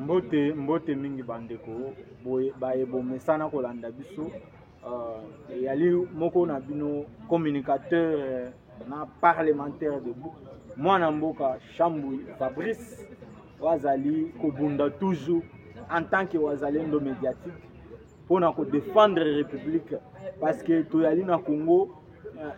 mbote mingi bandeko baye bomesana kolanda biso yali moko na bino communicateur na parlementaire de mwana mboka Chambui Fabrice wazali kobunda toujours en tant que wazalendo médiatique pour na ko défendre la République parce que toyali na Congo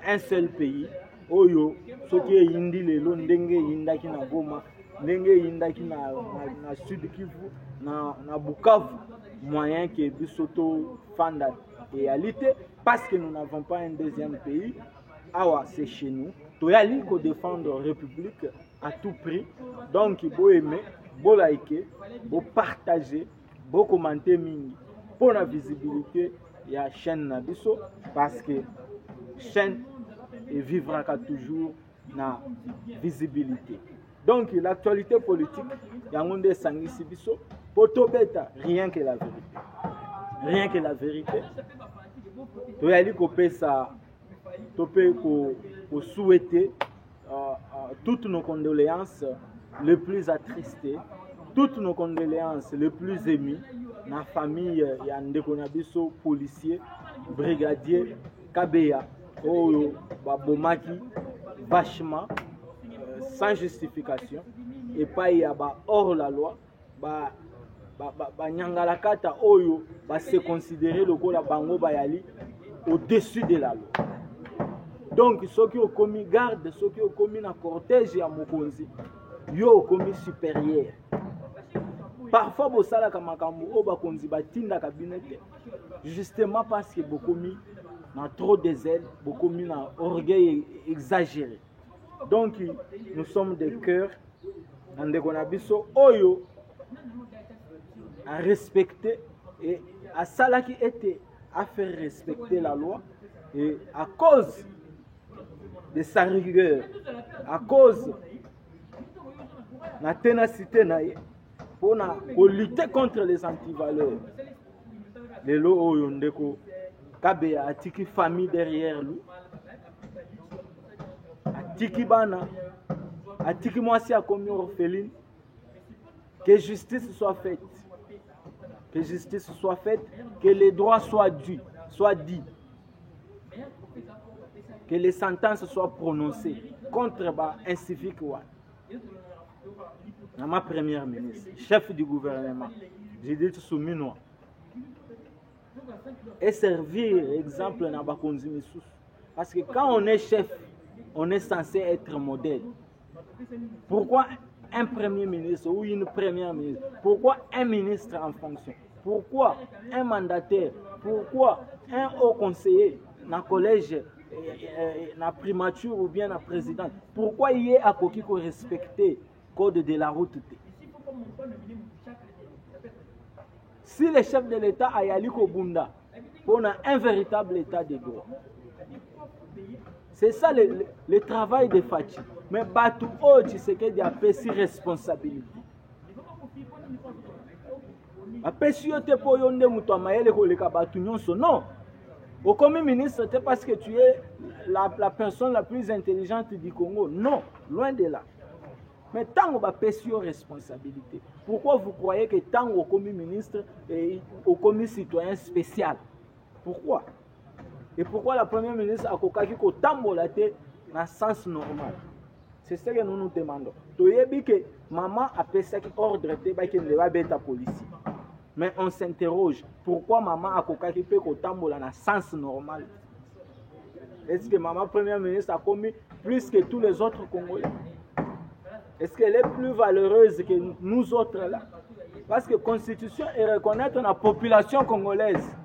un seul pays oyo soki yindi lelo ndenge yindaki na Goma ndenge yindaki na Sud Kivu na Bukavu moyen que bisoto fanda réalité parce que nous n'avons pas un deuxième pays. Awa c'est chez nous. Toyali ko défendre la République à tout prix. Donc il faut aimer, faut liker, faut partager, faut commenter mingi pour la visibilité de la chaîne Nabiso parce que chaîne vivra toujours na visibilité. Donc l'actualité politique, il y a un monde sangisi biso pour tobeta rien que la vérité. Rien que la vérité. Toyali ko pesa topé ko souhaiter toutes nos condoléances les plus attristées, toutes nos condoléances les plus émues na famille ya ndeko na biso policier brigadier Kabeya oyo babomaki vachement sans justification et pas ya ba hors la loi ba nyangala kata oyo ba se considérer lokola bango bayali au-dessus de la loi. Donc ceux qui ont commis garde, ceux qui ont commis na cortège ya mokonzi yo ont commis supérieur. Parfois bosala ka makambo o ba konzi batinda kabinete justement parce que beaucoup mis na trop de zèle, beaucoup mis na orgueil exagéré. Donc nous sommes des cœurs ndeko na biso oyo à respecter et à cela qui était à faire respecter la loi et à cause de sa rigueur, à cause de la ténacité pour lutter contre les antivaleurs. Les lots Oyondeko Kabeya atiki famille derrière lui, atiki bana, atiki mwasi a commis orpheline. Que justice soit faite. Que justice soit faite, que les droits soient dits, que les sentences soient prononcées contre un civique. Ma première ministre, chef du gouvernement, Judith Suminwa, et servir exemple dans Bakonzi Missous. Parce que quand on est chef, on est censé être modèle. Pourquoi un premier ministre ou une première ministre? Pourquoi un ministre en fonction? Pourquoi un mandataire? Pourquoi un haut conseiller dans le collège, dans la primature ou bien dans la présidence? Pourquoi il y a à qui respecter le code de la route? Si le chef de l'État a yali Kobunda, on a un véritable état de droit. C'est ça le travail de Fachi. Mais Batu Oji, c'est qu'il y a une responsabilité. Non. Au commis ministre, c'est parce que tu es la personne la plus intelligente du Congo. Non, loin de là. Mais tant qu'on a une responsabilité, pourquoi vous croyez que tant au commis ministre et au commis citoyen spécial? Pourquoi? Et pourquoi la première ministre a kokaki ko tambolate dans le sens normal? C'est ce que nous nous demandons. Tu as dit que maman a fait ordre de la police. Mais on s'interroge, pourquoi maman a kokaki ko tambola dans le sens normal? Est-ce que maman première ministre a commis plus que tous les autres Congolais? Est-ce qu'elle est plus valeureuse que nous autres là? Parce que la Constitution est reconnaître la population congolaise.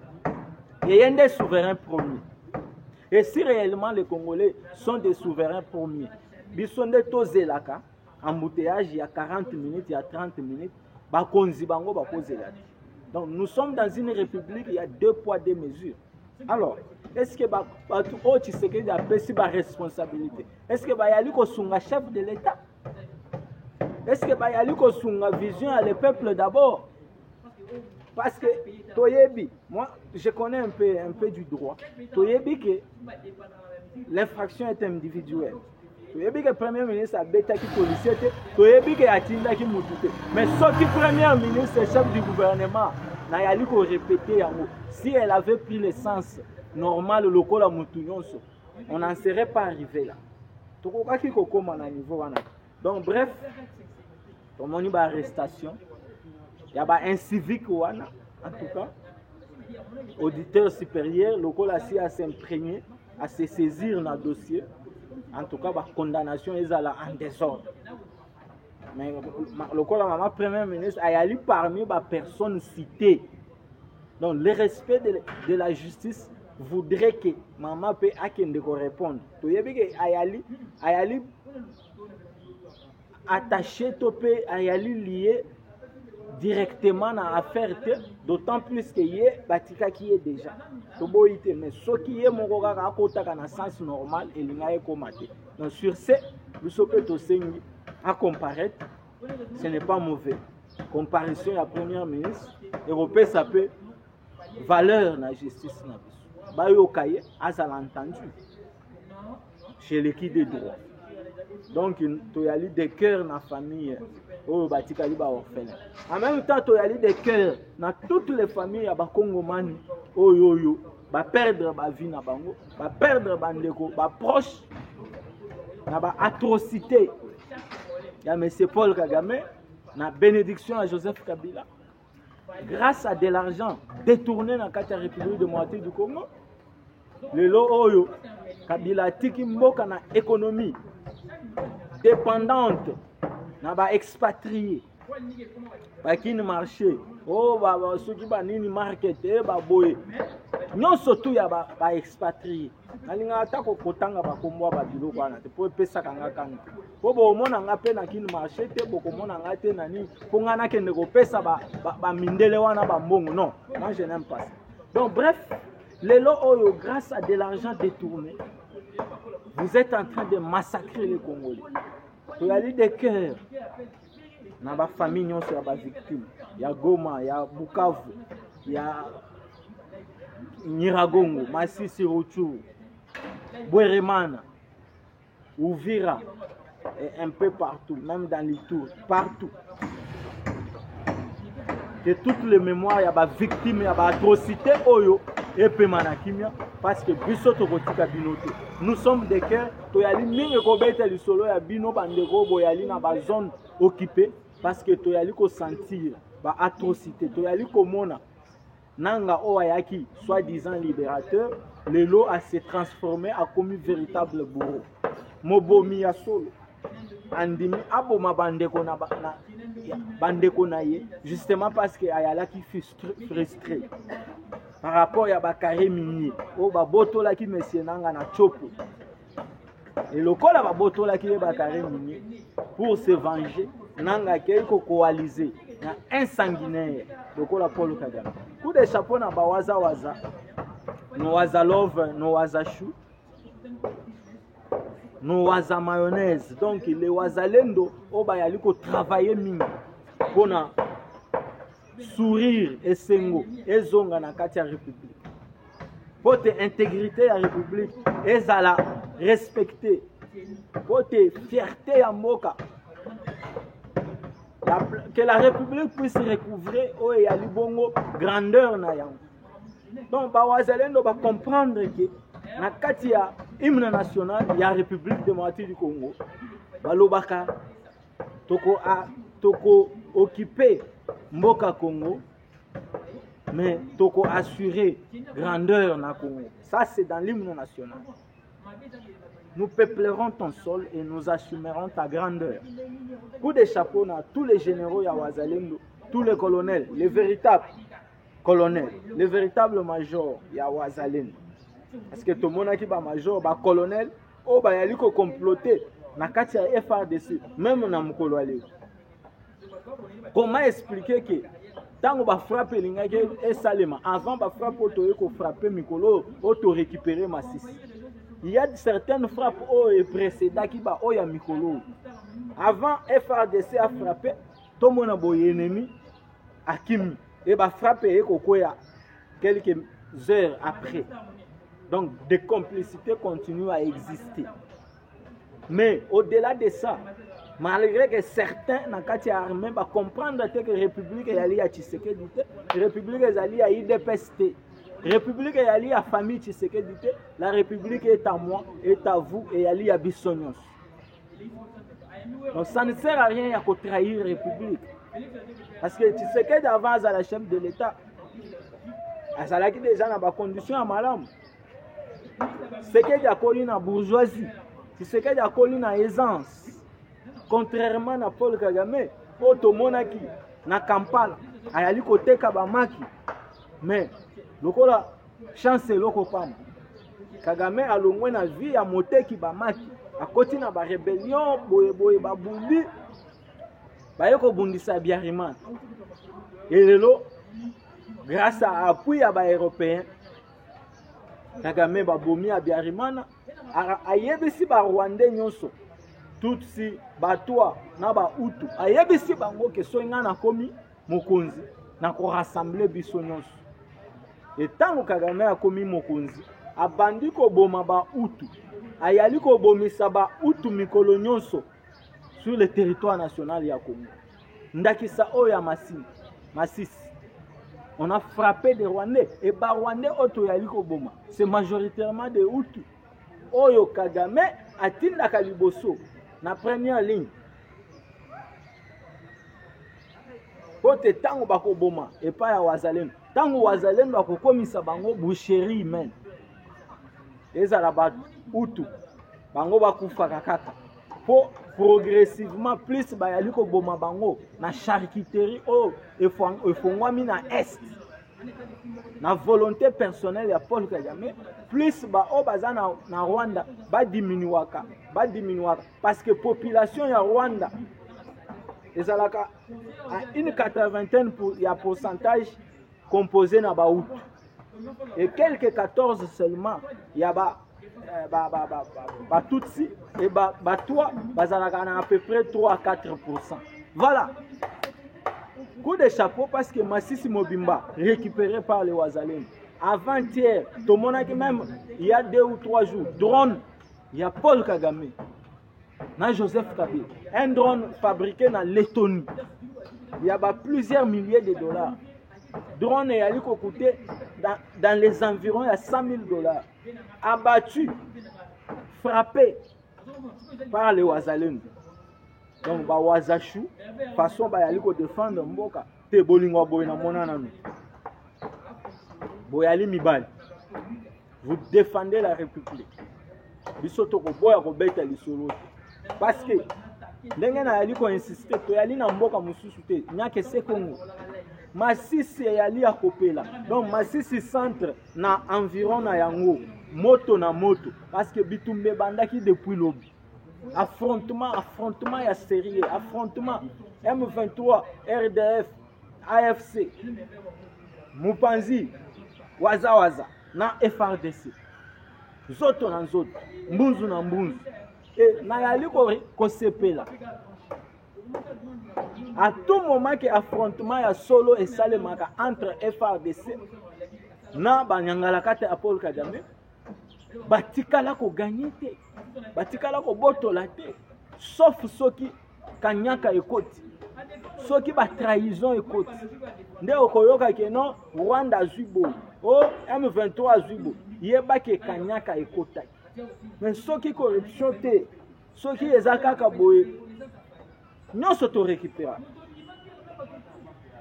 Il y a des souverains premiers. Et si réellement les Congolais sont des souverains premiers, ils sont des tozelaka, embouteillage il y a 40 minutes, il y a 30 minutes, donc nous sommes dans une république, il y a 2 poids 2 mesures. Alors, est-ce que tu sais qu'il y a une responsabilité? Est-ce que y a un chef de l'État? Est-ce que y a une vision à le peuple d'abord? Parce que Toyebi, moi je connais un peu du droit. Toyebi que l'infraction est individuelle. toyebi que premier ministre abetaki policier te toyebi que atindaki mutu te mais soki premier ministre chef du gouvernement nayali ko répéter yango si elle avait pris le sens normal lokola mutu nyonso on n'en serait pas arrivé là tokokaki kokoma na niveau wana donc bref tomoni ba arrestation ya ba incivique wana en tout cas auditeur supérieur lokola si à s'imprégner à se saisir dans le dossier en tout cas la condamnation est en désordre mais lokola maman premier ministre ayali parmi les personnes citées donc le respect de la justice voudrait que maman peut akende ko répondre to yebi que ayali attaché topé ayali lié directement dans l'affaire, d'autant plus que yé batika qui est déjà. Mais ce qui est mon regard à côté dans le sens normal et l'ingé commaté. Donc sur ce, nous sommes à comparaître, ce n'est pas mauvais. Comparaison à la première ministre, Européen ça peut valeur na justice na biso. Ba yo kaye as entendu chez l'équipe des droits. Donc tu y a des cœurs dans la famille. Oh, batikali ba orphelin. En même temps, tu as des cœurs dans toutes les familles à Congomani. Oh yo yo, ba perdre ba vie na bango, ba perdre bandeko, ba proche, na ba atrocité. Il y a M. Paul Kagame, na bénédiction à Joseph Kabila. Grâce à de l'argent détourné dans la République démocratique du Congo, le lo oyo Kabila tiki mboka na économie dépendante. Naba expatrié bakini marché oh baba soki banini market ba boye nyonso tu ya ba expatrié nalinga atako kotanga bakombo ba biloko wana te po pesa kanga kanga po bo mona nga pe na kini marché te boko mona nga te nani po nga na kende ko pesa ba mindele wana ba mbongo non moi je n'aime pas ça. Donc bref lelo oyo grâce à de l'argent détourné vous êtes en train de massacrer les Congolais. Il y a des cœurs dans la famille, il y a des victimes. Il y a Goma, il y a Bukavu, il y a Niragongo, Masisi Ruchuru, Bweremana, Uvira, et un peu partout, même dans les tours, partout. De toutes les mémoires, il y a des victimes, il y a des atrocités, et puis Manakimia, parce que nous sommes des cœurs, zone occupée, parce que tu as sentir l'atrocité, tu as Nanga Oayaki, soi-disant libérateur, le lot a se transformé en comme un véritable bourreau. Mobomi ya solo. Andimi aboma bandeko na ye, justement parce que ayala qui fut frustré. Par rapport à Bakare minier, au babotola qui monsieur nanga na chopo. Et le col a babotola qui est Bakare minier pour se venger, nanga quelque coalisé, na un sanguinaire, le col a Paul Kagame. Coup de chapeau na bawaza waza, no waza love, no waza chou, no waza mayonnaise. Donc les wazalendo, au bayali ko travailler mingi, pour na sourire et sengo et zonga na kati ya république pour te intégrité ya république et zala respecter pour te fierté ya mboka que la république puisse recouvrer o ya libongo grandeur na yango. Donc ba wazalendo ba comprendre que na kati ya hymne national ya république démocratique du Congo balobaka toko occuper Mboka Congo, mais toko assurer grandeur na Congo. Ça c'est dans l'hymne national. Nous peuplerons ton sol et nous assumerons ta grandeur. Coup de chapeau à tous les généraux ya Wazalendo, tous les colonels, les véritables colonels, les véritables majors ya Wazalendo. Parce que tout le monde qui ba major, ba colonel, oh ba yali ko comploter na kati ya FRDC, même na mukolo ale. Comment expliquer que tant qu'on va frapper les Salema, avant de frapper auto frapper Mikolo, auto récupérer Massis. Il y a certaines frappes précédentes qui va oya Mikolo. Avant FRDC a frappé, tout le monde a boyé ennemi à Kimi et va frapper Kokoya quelques heures après. Donc des complicités continuent à exister. Mais au-delà de ça, malgré que certains dans la armée comprennent que la République est allée à Tshisekedi, la République est allée à IDPST, la République est allée à famille Tshisekedi, la République est à moi, est à vous et allée à Bissonios. Donc ça ne sert à rien de trahir la République. Parce que Tshisekedi avance à la chef de l'État. Il y a déjà dans des conditions à malam. Tshisekedi a connu la bourgeoisie. Tshisekedi a connu la aisance. Contrairement à Paul Kagame, Poto Monaki, na Kampala, ayali côté Kabamaki. Mais, lokola chance loko pam. Kagame a le moins na vie à moté ki bamaki. A côté na ba rébellion, boye babundi. Bayeko bundisa Biarimana. Et lelo, grâce à l'appui à ba européens, Kagame babomi à Biarimana, ayebisi ba Rwandais nyonso. Tutsi, Batwa, Naba Utu, ayebisi bango ke soinga na komi mokonzi, na ko rassembler biso nyonso. Et tant que Kagame a komi mokonzi, abandi ko boma ba Utu, ayali ko bomisa ba Utu mikolo nyonso sur le territoire national ya Congo. Ndakisa oya Masisi. On a frappé des Rwandais et ba Rwandais oto yali ko boma. C'est majoritairement des Hutus. Oyo Kagame atinda kaliboso. Na première ligne. Pote tango bako boma et pas ya wazalendo. Tango wazalendo bako komisa bango boucherie humaine. Ezala ba Hutu. Bango bakufa kakaka. Po progressivement plus bayali ko boma bango na charcuterie o efongwami na est. Na volonté personnelle ya Paul Kagame, plus ba o baza na Rwanda ba diminuaka parce que population ya Rwanda ezalaka à une 80 ya pourcentage composé na ba Hutu et quelques 14 seulement ya ba Tutsi et Batwa bazalaka na à peu près 3 à 4%. Voilà. Coup de chapeau parce que Masisi Mobimba récupéré par les Wazalènes. Avant-hier, tout le monde a même il y a 2 ou 3 jours, drone, il y a Paul Kagame, na Joseph Kabila, un drone fabriqué dans Lettonie. Il y a plusieurs milliers de dollars. Drone est allé coûter dans les environs il y a 100 000 dollars. Abattu, frappé par les Wazalènes. Donc, ba wazashu, façon ba yali ko défendre mboka, te bolingo boy na monana nu. Boyali mibali. Vous défendez la République. Bisoto ko boya ko beta lisolo. Parce que ndenge na yali ko insister to yali na mboka mususu te, nyake se Congo. Masisi yali akopela. Donc Masisi centre na environ na yango, moto na moto parce que bitumbe bandaki depuis lobby. Affrontement ya sérieux, affrontement M23, RDF, AFC, Mupanzi, Waza, na FRDC. Zoto na zoto, mbunzu na mbunzu. Et na yali ko sepela. À tout moment que affrontement ya solo et salemaka entre FRDC na banyangala kate Paul Kagame, batikala ko gagner te. Batikala ko botola te. Sauf soki kanyaka ekoti. Soki ba trahison ekoti. Nde okoyoka ke non Rwanda zubo. O M23 zubo. Yeba ke kanyaka ekota. Mais soki corruption te, soki ezaka boye, nyonso to récupérer.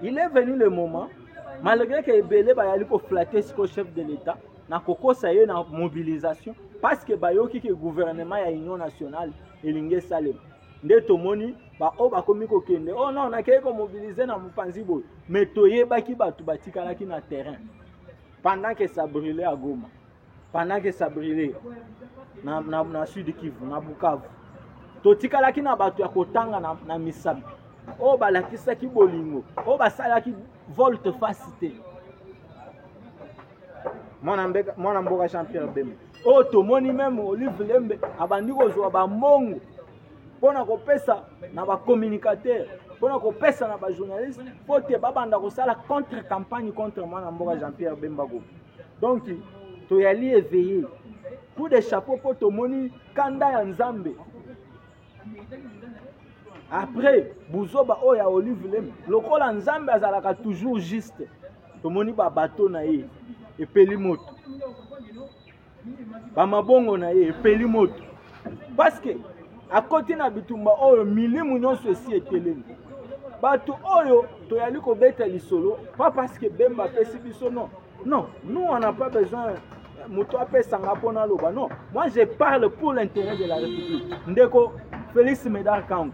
Il est venu le moment, malgré que Ebele bayali ko flatter ce chef de l'État, na kokosa ye na mobilisation, parce que bayoki ke gouvernement ya Union nationale elinge salem. Nde tomoni ba o bakomi ko kende. Oh non, na kei ko mobiliser na Mupanzi boy, mais toyebaki batu batikalaki na terrain. Pendant que ça brûlait à Goma, pendant que ça brûlait na Sud Kivu, na Bukavu. Totikalaki na batu ya kotanga na Misabi. O balakisaki bolingo, o basalaki volte facité. Mwana mboka Jean-Pierre Bemba. O tomoni même Olive Lembe abandi kozwa ba mongo pona kopesa na ba communicateur, pona kopesa na ba journaliste, pote babanda kosala contre campagne contre mwana mboka Jean-Pierre Bemba go. Donc to yali éveillé. Coup de chapeau pour tomoni kanda ya Nzambe. Après buzoba oya Olive Lem lokola nzambe azalaka toujours juste tomoni ba bateau na ye epeli moto ba mabongo na ye epeli moto parce que à côté na bitumba oyo milimu nyonso esi etelemi bato oyo toyali kobeta lisolo pas parce que Bemba pesi biso non nous on n'a pas besoin moto apesanga mpona loba non moi je parle pour l'intérêt de la République ndeko Félix Médard Kangu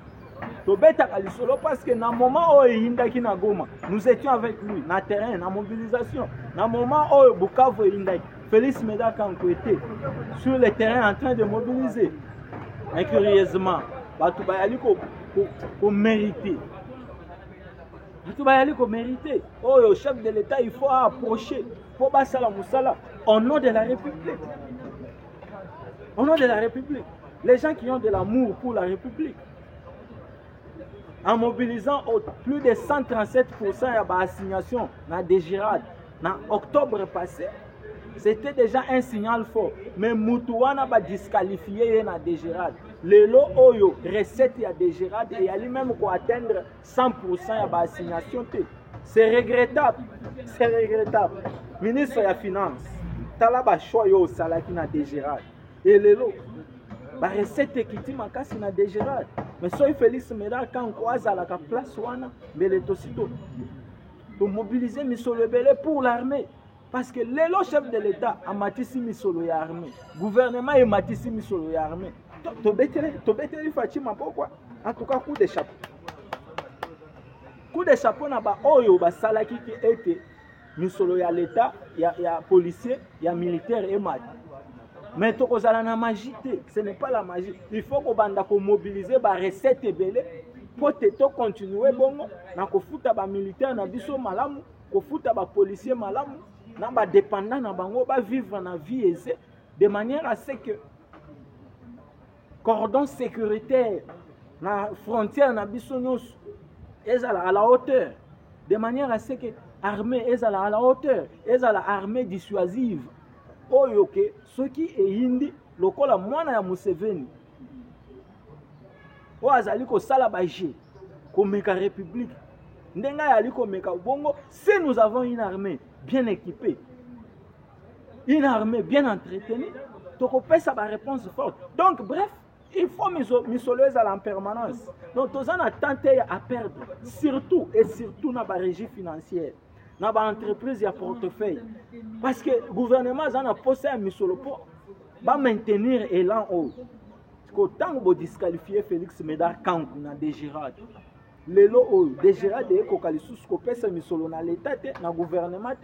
tobetaka lisolo parce que na moment oyo eyindaki na Goma nous étions avec lui na terrain na mobilisation na moment oyo Bukavu eyindaki Félix Médard Kangu était sur le terrain en train de mobiliser incurieusement bato bayali ko mériter bato bayali ko mériter oyo chef de l'État il faut approcher pour basala musala au nom de la République, au nom de la République, les gens qui ont de l'amour pour la République, en mobilisant plus de 137% d'assignation dans la DGRAD, en octobre passé, c'était déjà un signal fort. Mais Moutouana va disqualifier la DGRAD. Le lot oyo recette ya DGRAD et il même pour atteindre 100% d'assignation. C'est regrettable. C'est regrettable. Ministre de la Finance, talaba choix yo salaki na DGRAD. Et le lot, ba recette qui makasi na DGRAD. Mais soy Félix Médard quand kwaza la place wana, mais les tosito. Pour mobiliser Misolo Belé pour l'armée. Parce que le chef de l'État a matissé Misolo ya armée. Gouvernement a matissé Misolo ya armée. Tobeteli Fatima pourquoi? En tout cas, coup de chapeau. Coup de chapeau na ba oyo ba salaki ki ete misolo ya l'État, ya policier, ya militaire et mat. Mais tokozala na magie te, ce n'est pas la magie. Il faut qu'on banda ko mobiliser ba recette belé pour te continuer bongo na ko futa ba militaire na biso malamu, ko futa ba policier malamu, na ba dépendant na bango ba vivre na vie aisée de manière à ce que cordon sécuritaire na frontière na biso nyonso ezala à la hauteur, de manière à ce que l'armée ezala à la hauteur, ezala armée dissuasive. Oyo ke soki eyindi lokola mwana ya Museveni o azali ko sala baje ko meka république ndenga yali ko meka bongo. Si nous avons une armée bien équipée, une armée bien entretenue, toko pesa ba réponse forte. Donc bref, il faut misoloise en permanence. Donc, tous en attente à perdre, surtout et surtout dans la régie financière, dans l'entreprise et le portefeuille. Parce que le gouvernement a posé un misolo pour maintenir l'élan haut. Quand vous disqualifiez Félix Médard Kangu dans DGRAD, le lot DGRAD est kokalisus ko pesa misolo na l'État na gouvernement.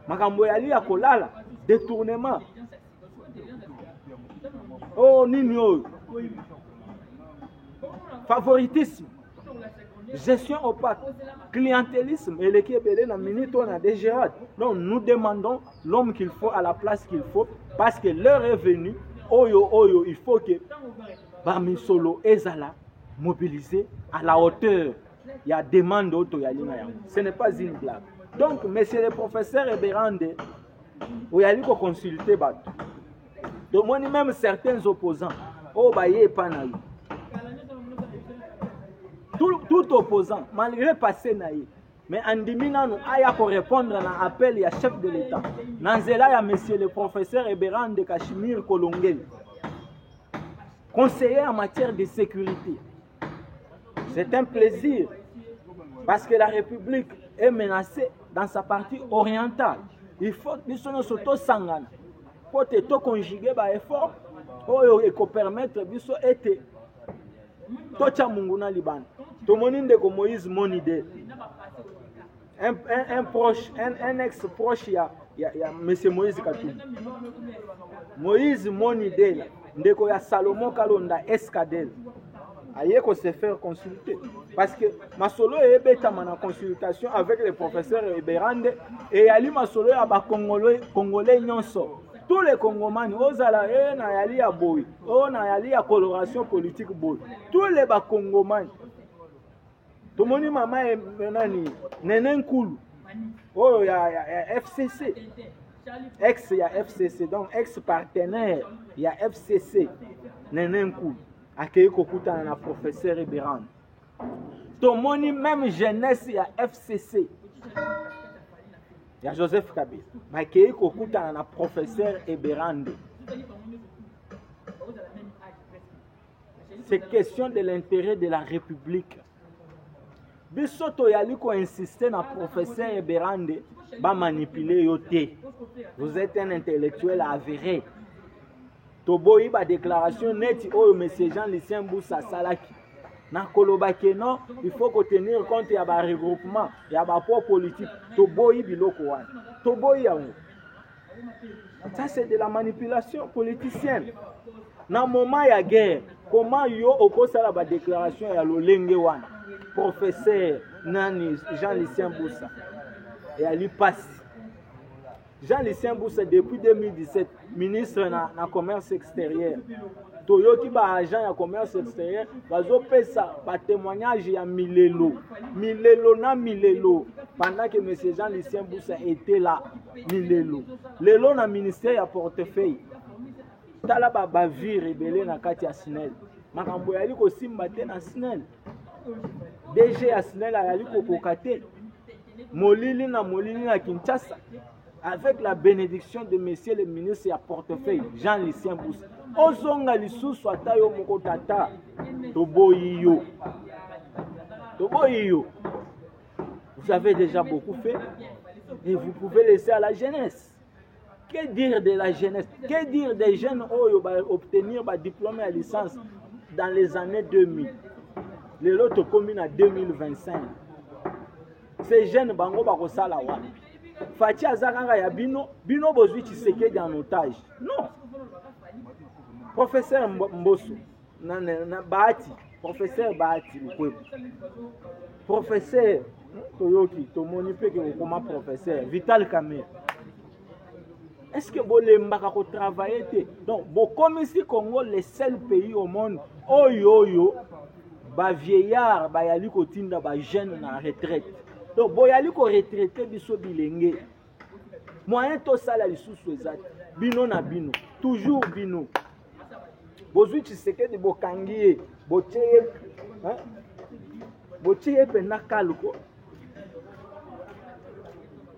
Makambo yali ya kolala détournement. Oh nini favoritisme, gestion opaque, clientélisme et l'équipe est dans minute on a déjà. Donc nous demandons l'homme qu'il faut à la place qu'il faut parce que l'heure est venue. Oyo, il faut que Bamisolo ezala mobilisé à la hauteur. Il y a demande d'auto. Ce n'est pas une blague. Donc monsieur le professeur Eberande, vous allez consulter Bato. Donc moi même certains opposants, baye panayi. Tout opposant, malgré passé naïe, mais en diminant, il faut répondre à l'appel du chef de l'État. Nanzela ya monsieur le professeur Eberande Kashmir Kolongel, conseiller en matière de sécurité. C'est un plaisir parce que la République est menacée dans sa partie orientale. Il faut que nous soyons s'auto-sangana pour te conjuguer par effort pour permettre de Tocha Munguna Liban. Tomoninde ko Moïse Monide. Un ex-proche, il y a M. Moïse Katumbi. Moïse Monide, ndeko ya Salomon Kalonda Escadel. Aïe qu'on se faire consulter. Parce que Masolo est bêta en consultation avec le professeur Eberande et Ali Masolo a ba Congolais nyonso. Tous les Congomans, Ozala na yali ya boy, na yali ya coloration politique boy. Tous les Congomans. Tomoni mama nani Nenenkulu. Oh ya FCC. Ex ya FCC donc ex partenaire ya FCC Nenenkulu. akei kokutana na professeur Eberande. Tomoni même jeunesse ya FCC ya Joseph Kabila akei kokutana na professeur Eberande. C'est question de l'intérêt de la République. Biso toyali ko insister na professeur Eberande ba manipuler yo te. Vous êtes un intellectuel avéré. Toboyi ba déclaration neti oyo monsieur Jean-Lucien Mboussa salaki. Na kolobake non, il faut tenir compte ya ba regroupement, ya ba poids politique. Toboyi biloko wana. Toboyi yango. Ça c'est de la manipulation politicienne. Na moment ya guerre, comment yo okosala ba déclaration ya lolenge wana? Professeur Nani Jean-Lucien Mboussa et Ali Passi. Jean-Lucien Mboussa depuis 2017 ministre na commerce extérieur. Toyoki ba agent ya commerce extérieur bazo pesa ba témoignage ya milelo pendant que monsieur Jean-Lucien Mboussa était là milelo. Lelo na ministère ya portefeuille. Tala ba vire rebelle na kati ya SNEL. Makambo yali ko simba te na SNEL. DG ya SNEL ayali kokoka te. Molili na Kinshasa avec la bénédiction de monsieur le ministre ya portefeuille Jean-Lucien Mboussa. Ozonga lisusu ata yo moko tata toboyi yo. Vous avez déjà beaucoup fait et vous pouvez laisser à la jeunesse. Que dire de la jeunesse? Que dire des jeunes qui vont obtenir un diplôme et licence dans les années 2000? Les lots communes en 2025. Ces jeunes bango bako sala wa. Fati azakanga ya bino bozwi Tshisekedi en otage. Non. Professeur Mbosso na Bahati, professeur Bahati Lukwebo. Professeur Toyoki, tomoni pe ke comment professeur Vital Kamerhe. Est-ce que vous voulez travailler? Donc, comme ici, Congo, le seul pays au monde, ba vieillard, ba yali ko tinda ba jeune na retraite. Donc, bo yali ko retraité biso bilenge. Moyen to sala lisusu ezati. Bino na bino, toujours bino. Bozui Tshisekedi bokangiye, botiye, hein? Botiye pena kaluko.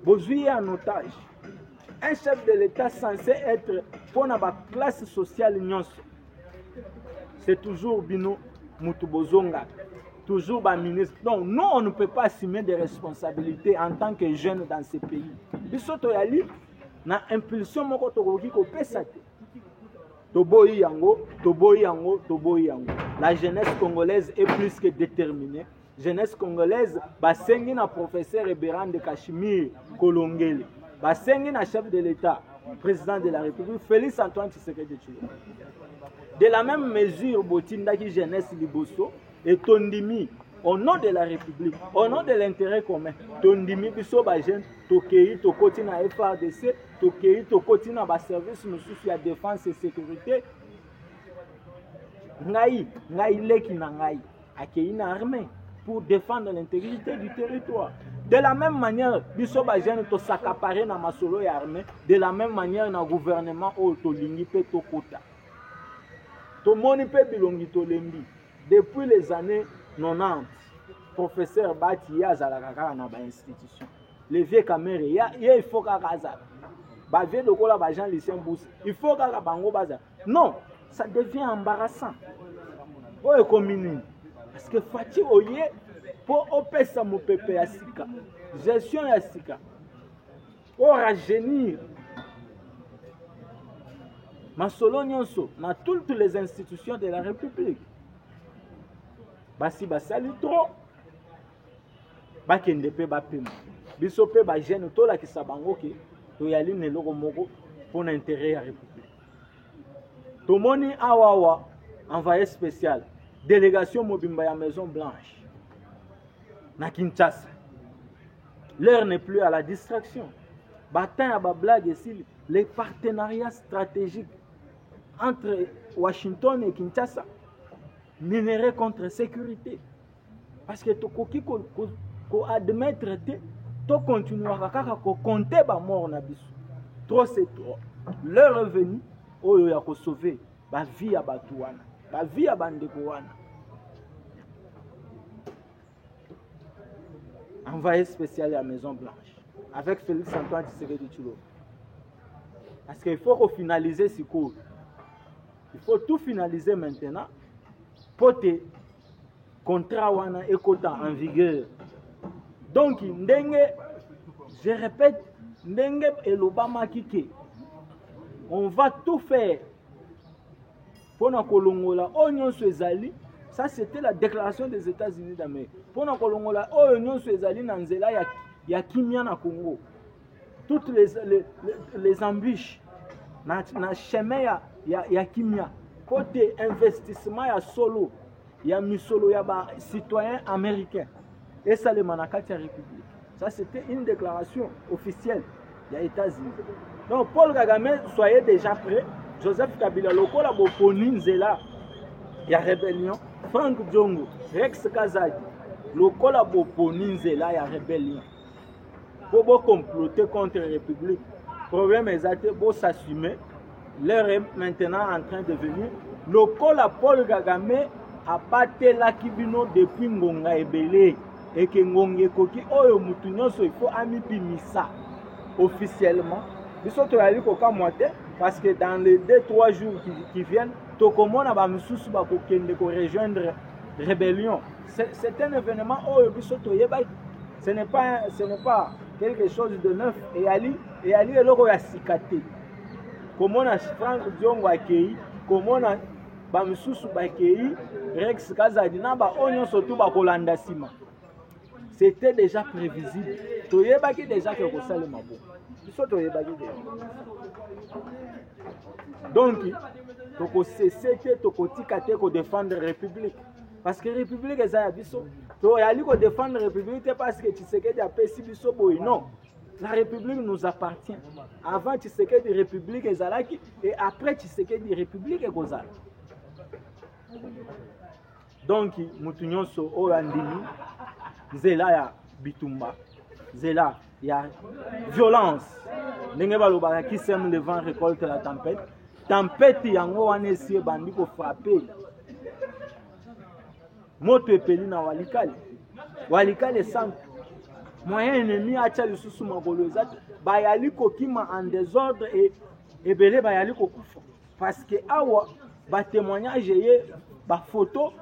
Bozui en otage. Un chef de l'État censé être pour la classe sociale, c'est toujours Bino Moutubozonga, toujours le ministre. Donc, nous, on ne peut pas assumer des responsabilités en tant que jeunes dans ce pays. Bisoto yali, na impulsion moko tokoki ko pesate. Toboyi yango. La jeunesse congolaise est plus que déterminée. Jeunesse congolaise, basengi na professeur Eberande Kashmir Kolongele. Basengi na chef de l'État, président de la République, Félix Antoine Tshisekedi Tshilombo. De la même mesure, Botindaki jeunesse liboso et Tondimi, au nom de la République, au nom de l'intérêt commun, Tondimi biso ba jeune, tokei tokoti na FARDC, tokei tokoti na ba service mususu ya défense et sécurité. Ngai leki na ngai, akei na armée pour défendre l'intégrité du territoire. De la même manière, biso ba jeune to s'accaparer na masolo ya armée, de la même manière na gouvernement o to lingi pe to kota. To moni pe bilongi to lembi. Depuis les années 90, professeur Bati azalaka na ba institution. Le vieux Kamerhe il faut kakaza. Ba vieux lokola ba Jean-Lucien Mboussa, il faut kaka bango baza. Non, ça devient embarrassant. Oye komini. Parce que Fati oye pour opesa mopepe ya sika, gestion ya sika, pour rajeunir masolo nyonso na toutes les institutions de la République. Basi basali trop, bakende pe bapema. Biso pe ba jeune to la kisa bango ke to yali ne loko moko pour l'intérêt ya République. Tomoni awawa envoyé spécial, délégation mobimba ya Maison Blanche. Na Kinshasa. L'heure n'est plus à la distraction. Bataille à blague ici, les partenariats stratégiques entre Washington et Kinshasa, minerai contre sécurité. Parce que tu ko admettre tu continues à compter ba mort na biso. Trop c'est trop. L'heure est venue, oyo ya ko sauver ba vie ya batuana. la vie à bandeko wana. Envoyé spécial à la Maison Blanche avec Félix Antoine Tshisekedi Tshilombo. Parce qu'il faut finaliser ce cours. Il faut tout finaliser maintenant pour que le contrat wana est en vigueur. Donc, je répète, ndenge et l'Obama kike, on va tout faire pour na kolongola oignon swezali. Ça c'était la déclaration des États-Unis d'Amérique. Pour na kolongola oignon swezali na nzela ya kimia na Congo. Toutes les embûches na chemin ya kimia. Côté investissement ya solo, ya misolo ya ba citoyens américains. Et ça le manakati ya République. Ça c'était une déclaration officielle des États-Unis. Donc Paul Kagame, soyez déjà prêts. Joseph Kabila lokola boponi nzela ya rébellion. Frank Djongo, Rex Kazadi, lokola boponi nzela ya rébellion. Pour comploter contre la République. Problème exact, pour s'assumer. L'heure est maintenant en train de venir. Lokola Paul Kagame a battu la Kibino depuis Ngonga Ebele. Et que Ngonga Koki, Oyo Mutunyoso, il faut amipimisa officiellement. Parce que dans les 2-3 jours qui viennent, Tokomona va me rejoindre la rébellion. C'est un événement ce n'est pas quelque chose de neuf. Et Ali est là à Sikate. Comment on a Frank Diongo accueilli, comment on a Bamisusu accueilli, Rex Kazadina, Onyon surtout Kolanda Sima. C'était déjà prévisible. Toyebaki déjà que ça le mabo. Donc, toko cesser toko tikate ko défendre la République. Parce que la République est à biso. To yali ko défendre la République parce que Tshisekedi a pesi biso boy. Non. La République nous appartient. Avant Tshisekedi République ezalaki et après Tshisekedi République ekozala. Donc mutunyoso oyandini zela ya bitumba. Zela ya violence. Ndenge balobaka qui sème le vent récolte la tempête. Tempête yango wana esi bandi ko frapper. Moto epeli na Walikale. Walikale centre. Moyen ennemi acha lisusu makolo ezati bayali kokima en désordre et ebele bayali kokufa. Parce que awa ba témoignage ye ba photo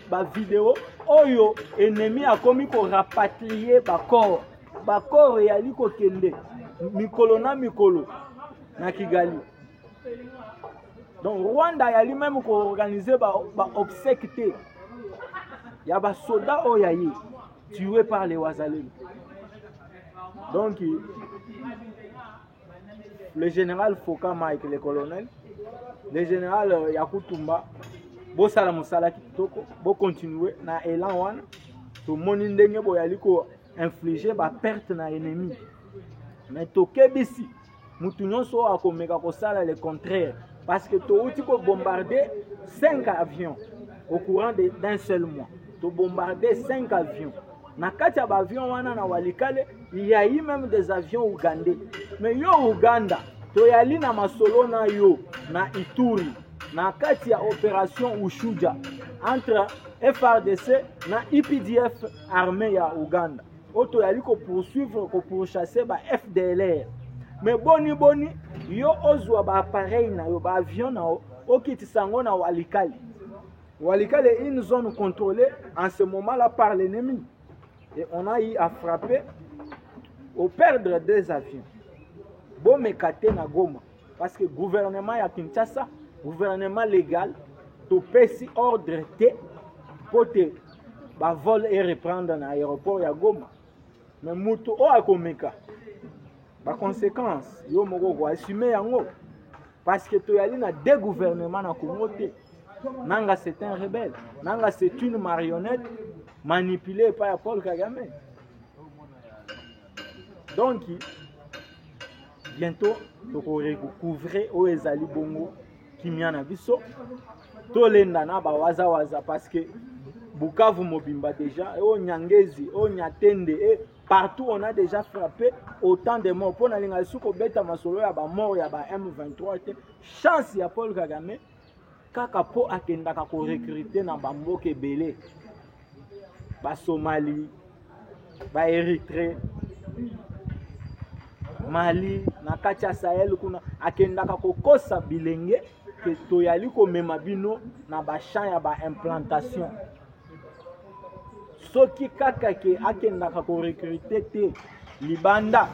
ba vidéo oyo ennemi akomi ko rapatrier ba corps yali kokende mikolo na Kigali. Donc Rwanda yali même ko organiser ba obsèque te ya ba soda oyaye tués par les Wazalendo. Donc le général Foka Mike, le colonel, le général Yakutumba, bo sala musala kitoko, bo continuer na élan wana, to moni ndenge bo yaliko infliger ba perte na ennemi. Mais to kebisi mutu nyonso akomeka ko sala le contraire parce que to uti ko bombarder 5 avions au courant d'un seul mois. To bombarder 5 avions. Na kati ya avion wana na Walikale, il y a eu même des avions ougandais. Mais yo Ouganda, to yali na masolo na yo na Ituri, na kati ya opération Ushuja entre FRDC na IPDF armée ya Ouganda. Oto yali ko poursuivre ko pourchasser ba FDLR. Mais boni yo ozwa ba appareil na yo ba avion na okitisango na Walikale. Walikale est une zone contrôlée en ce moment-là par l'ennemi. Et on a eu à frapper au perdre des avions. Bon, mais na Goma. Parce que le gouvernement ya Kinshasa, gouvernement légal, to pesi ordre te pour te vol et reprendre dans l'aéroport ya Goma. Mais mutu o akomeka. Par conséquence, yo moko ko assumer yango. Parce que to yali na deux gouvernements na Congo te. Nanga c'est un rebelle. Nanga c'est une marionnette manipulée par Paul Kagame. Donc, bientôt, nous allons couvrir aux Ezali Bongo qui m'y en a biso. Tout le monde waza parce que Bukavu Mobimba déjà, et au Nyangezi, au Nyatende, et partout on a déjà frappé autant de morts. Pour n'aller sur Beta Masolo, il y a mort, il y a M23. Chance, il y a Paul Kagame. kaka po akendaka ko recruter na bamboka ebele ba Somalie ba Eritrea Mali na kati ya Sahel kuna akendaka kokosa bilenge ke toyali komema bino na ba champ ya ba implantation soki kaka ke akendaka ko recruter te libanda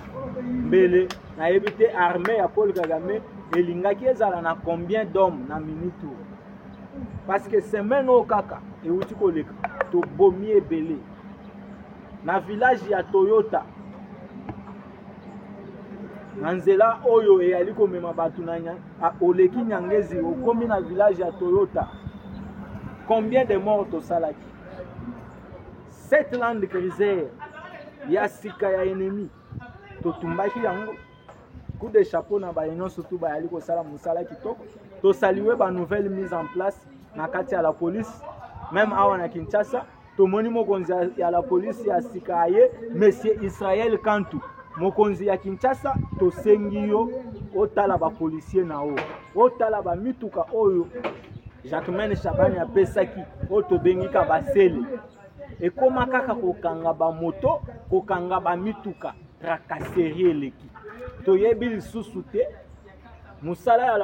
mbele na yebite armée ya Paul Kagame elingaki ezala na combien d'hommes na minute parce que semaine o kaka euti koleka to bomi ebele na village ya Toyota na nzela oyo eyali komema batu na oleki Nyangezi okomi na village ya Toyota combien de morts tosalaki 7 Land Cruiser ya sika ya ennemi totumbaki yango coup de chapeau na ba union surtout ba yali kosala musala kitoko to saluer ba nouvelle mise en place na kati ya la police même awa na Kinshasa to moni mokonzi ya la police ya sika ye monsieur Israël Kantu mokonzi ya Kinshasa to sengi yo otala ba policier na o otala ba mituka oyo Jacquemaine Shabani apesaki oto bengika basele ekoma kaka kokanga ba moto kokanga ba mituka tracasserie eleki toyebi lisusu te musala ya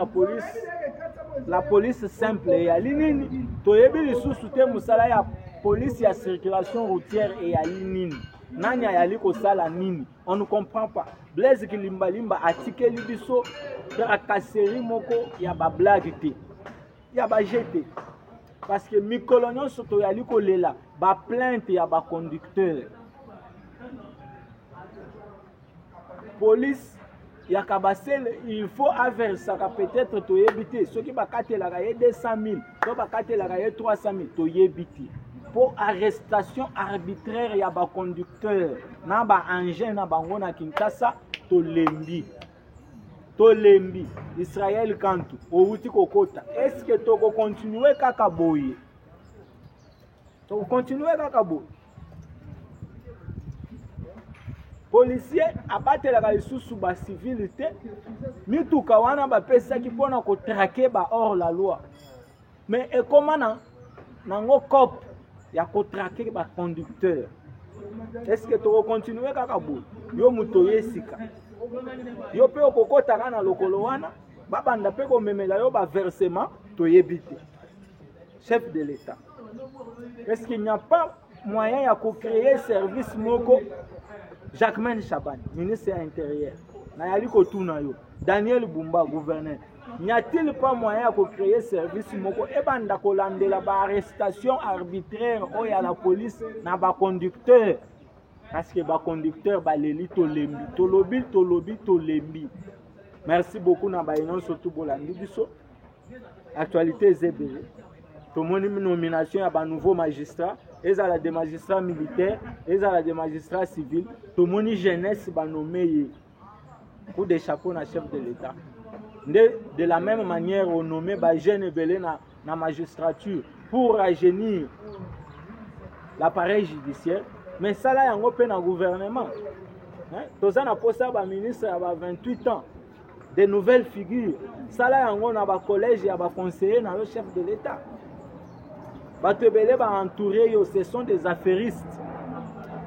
la police simple ya linini toyebi lisusu te musala ya police ya circulation routière et ya linini nani ayali kosala nini on ne comprend pas. Blaise Kilimbalimba atikeli biso tracasserie moko ya ba blague te ya ba jeté parce que mikolo nyonso toyali kolela ba plainte ya ba conducteur police ya kabasele il faut aversa peut-être toyebite soki bakatelaka ye 200 000 to bakatelaka ye 300 000 toyebite pour arrestation arbitraire ya ba conducteur na ba engin na bango na Kinshasa tolembi Israël Kantu outi kokota est-ce que toko continuer kaka boye policier abatelaka lisusu ba civilité mituka wana bapesaki mpona kotrake ba hors la loi mais ekoma nango cop ya kotrake ba conducteur est-ce que toko continuer kaka boye yo muto yesika yo pe okokotaka na lokolo wana babanda pe komemela yo ba versement toyebite chef de l'État. Est-ce qu'il n'y a pas moyen de créer service moko Jacquemaine Shabani, ministre de l'Intérieur, Daniel Bumba, gouverneur. N'y a-t-il pas moyen de créer service moko et banda kolande la arrestation arbitraire ou ya la police na ba conducteur parce que ba conducteur ba leli to lembi. Merci beaucoup na ba union surtout bolandi biso. Actualité zébélé. Tout le monde nomination à un nouveau magistrat, et à la des magistrats militaires, et à la des magistrats civils, tout le monde jeunesse va nommer coup de chapeau na chef de l'État. De la même manière, on nomme les jeunes belé na magistrature pour rajeunir l'appareil judiciaire, mais ça là, il y a un gouvernement. Tout ça, on a posé un ministre à 28 ans, de nouvelles figures. Ça là, il y a un collège, il y a un conseiller, dans le chef de l'État. Batebele va entourer, ce sont des affairistes.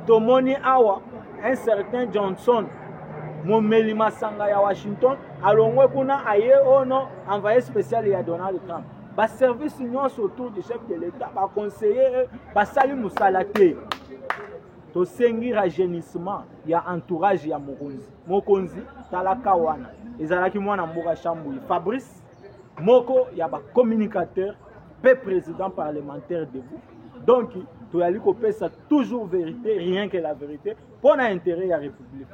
Tomoni Awa, un certain Johnson, Momeli Masanga ya Washington, alongwe kuna aye ono envoyé spécial ya Donald Trump. Ba service union autour du chef de l'État, ba conseiller, ba sali musalate. To sengi rajeunissement ya entourage ya Mokonzi talaka wana. Ezalaki mwana mboka Chambouyi. Fabrice Moko ya ba communicateur. Président parlementaire de vous. Donc, tu as dit que toujours vérité, rien que la vérité, pour l'intérêt de la République.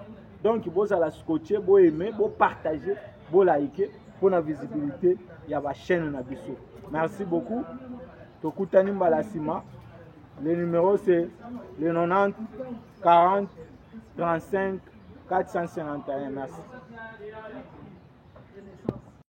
Donc, vous allez scotcher, vous aimer, vous partager, vous liker, pour la visibilité, il y a la chaîne Nabiso. Merci beaucoup. Tokutani Mbalasima. Le numéro c'est le 90 40 35 451. Merci.